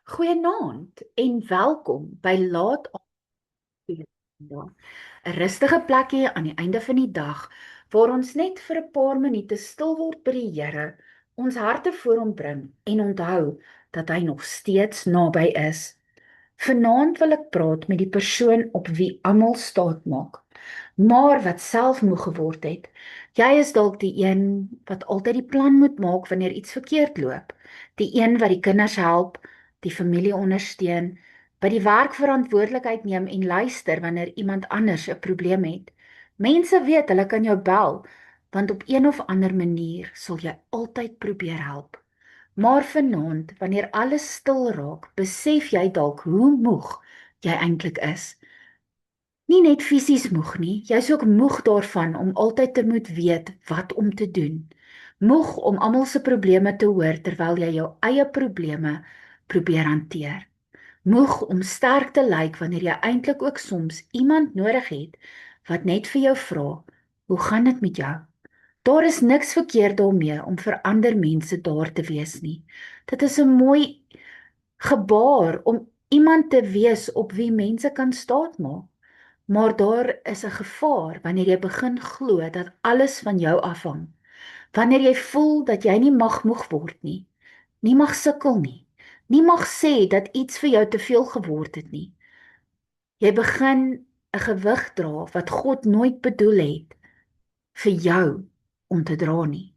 Goeienaand en welkom by Laat Aand. 'n rustige plekkie aan die einde van die dag waar ons net vir 'n paar minute stil word by die Here, ons harte voor hom bring en onthou dat hy nog steeds naby is. Vanaand wil ek praat met die persoon op wie almal staat maak, maar wat self moeg geword het. Jy is dalk die een wat altyd die plan moet maak wanneer iets verkeerd loop, die een wat die kinders help, die familie ondersteun, by die werk verantwoordelikheid neem en luister wanneer iemand anders 'n probleem het. Mense weet hulle kan jou bel, want op een of ander manier sal jy altyd probeer help. Maar vanaand, wanneer alles stil raak, besef jy dalk hoe moeg jy eintlik is. Nie net fisies moeg nie, jy's ook moeg daarvan om altyd te moet weet wat om te doen. Moeg om almal se probleme te hoor terwyl jy jou eie probleme probeer hanteer. Moeg om sterk te lyk wanneer jy eintlik ook soms iemand nodig het wat net vir jou vra, "Hoe gaan dit met jou?" Daar is niks verkeerd daarmee om vir ander mense daar te wees nie. Dit is 'n mooi gebaar om iemand te wees op wie mense kan staatmaak. Maar daar is 'n gevaar wanneer jy begin glo dat alles van jou afhang. Wanneer jy voel dat jy nie mag moeg word nie mag sukkel nie mag sê dat iets vir jou te veel geword het nie. Jy begin 'n gewig dra wat God nooit bedoel het vir jou om te dra nie.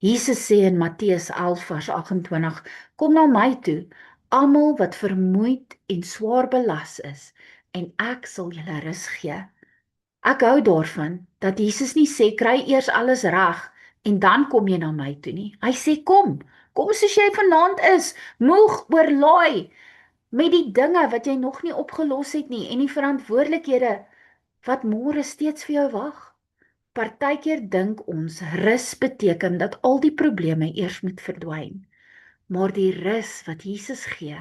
Jesus sê in Matteus 11 vers 28, "Kom na my toe, almal wat vermoeid en swaar belas is, en ek sal julle rus gee." Ek hou daarvan dat Jesus nie sê kry eers alles reg en dan kom jy na my toe nie. Hy sê kom soos jy vanaand is, moeg, oorlaai met die dinge wat jy nog nie opgelos het nie en die verantwoordelikhede wat môre steeds vir jou wag. Partykeer dink ons rus beteken dat al die probleme eers moet verdwyn. Maar die rus wat Jesus gee,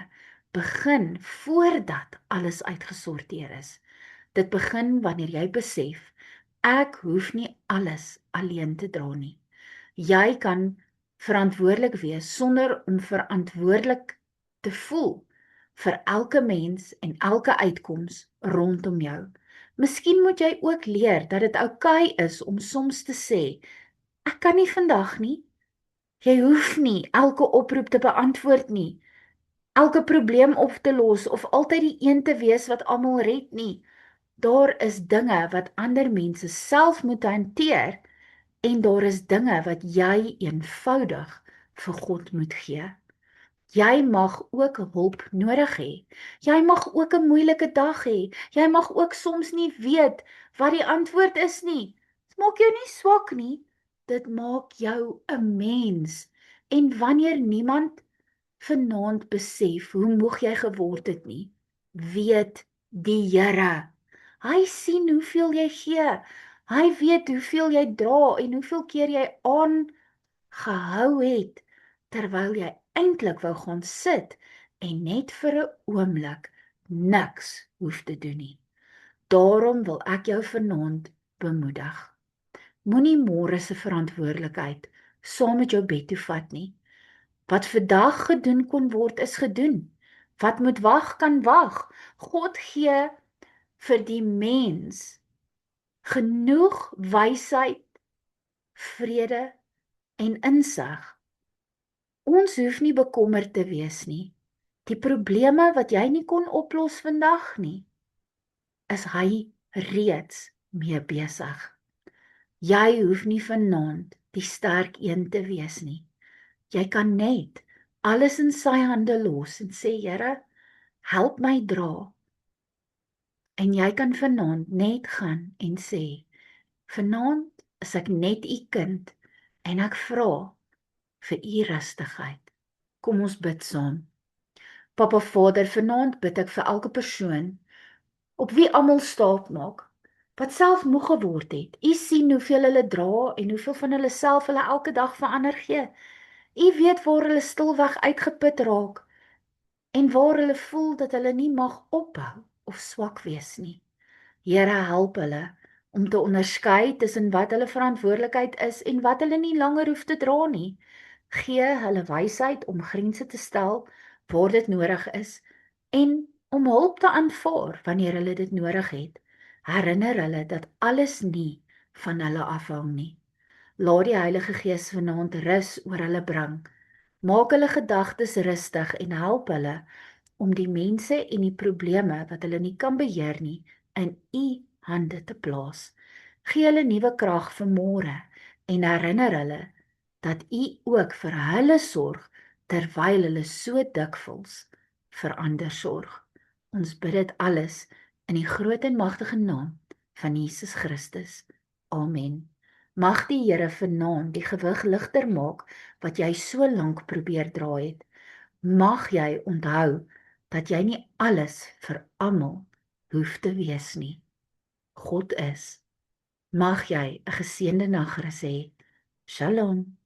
begin voordat alles uitgesorteer is. Dit begin wanneer jy besef, ek hoef nie alles alleen te dra nie. Jy kan verantwoordelik wees sonder om verantwoordelik te voel vir elke mens en elke uitkoms rondom jou. Miskien moet jy ook leer dat dit oukei is om soms te sê, ek kan nie vandag nie. Jy hoef nie elke oproep te beantwoord nie, elke probleem op te los of altyd die een te wees wat almal red nie. Daar is dinge wat ander mense self moet hanteer en daar is dinge wat jy eenvoudig vir God moet gee. Jy mag ook hulp nodig hê. Jy mag ook 'n moeilike dag hê. Jy mag ook soms nie weet wat die antwoord is nie. Dit maak jou nie swak nie. Dit maak jou 'n mens. En wanneer niemand vanaand besef hoe moeg jy geword het nie, weet die Here. Hy sien hoeveel jy gee. Hy weet hoeveel jy dra en hoeveel keer jy aangehou het terwyl jy eintlik wou gaan sit en net vir 'n oomblik niks hoef te doen nie. Daarom wil ek jou vanaand bemoedig. Moenie môre se verantwoordelikheid saam met jou bed toe vat nie. Wat vandag gedoen kon word, is gedoen. Wat moet wag, kan wag. God gee vir die mens genoeg wysheid, vrede en insig. Ons hoef nie bekommerd te wees nie. Die probleme wat jy nie kon oplos vandag nie, is hy reeds mee besig. Jy hoef nie vanaand die sterk een te wees nie. Jy kan net alles in sy hande los en sê, Here, help my dra. En jy kan vanaand net gaan en sê, vanaand is ek net u kind en ek vra vir u rustigheid. Kom ons bid saam. Papa Vader, vanaand bid ek vir elke persoon op wie almal staat maak, wat self moeg geword het. U sien hoeveel hulle dra en hoeveel van hulle self hulle elke dag vir ander gee. U weet waar hulle stilweg uitgeput raak en waar hulle voel dat hulle nie mag ophou of swak wees nie. Here, help hulle om te onderskei tussen wat hulle verantwoordelikheid is en wat hulle nie langer hoef te dra nie. Gee hulle wysheid om grense te stel, waar dit nodig is en om hulp te aanvaar wanneer hulle dit nodig het. Herinner hulle dat alles nie van hulle afhang nie. Laat die Heilige Gees vanaand rus oor hulle bring. Maak hulle gedagtes rustig en help hulle om die mense en die probleme wat hulle nie kan beheer nie, in U hande te plaas. Gee hulle nuwe krag vir môre en herinner hulle dat U ook vir hulle sorg terwyl hulle so dikwels vir ander sorg. Ons bid dit alles in die groot en magtige naam van Jesus Christus. Amen. Mag die Here vanaand die gewig ligter maak wat jy so lank probeer dra het. Mag jy onthou dat jy nie alles vir almal hoef te wees nie. God is. Mag jy 'n geseënde nagrus hê. Shalom.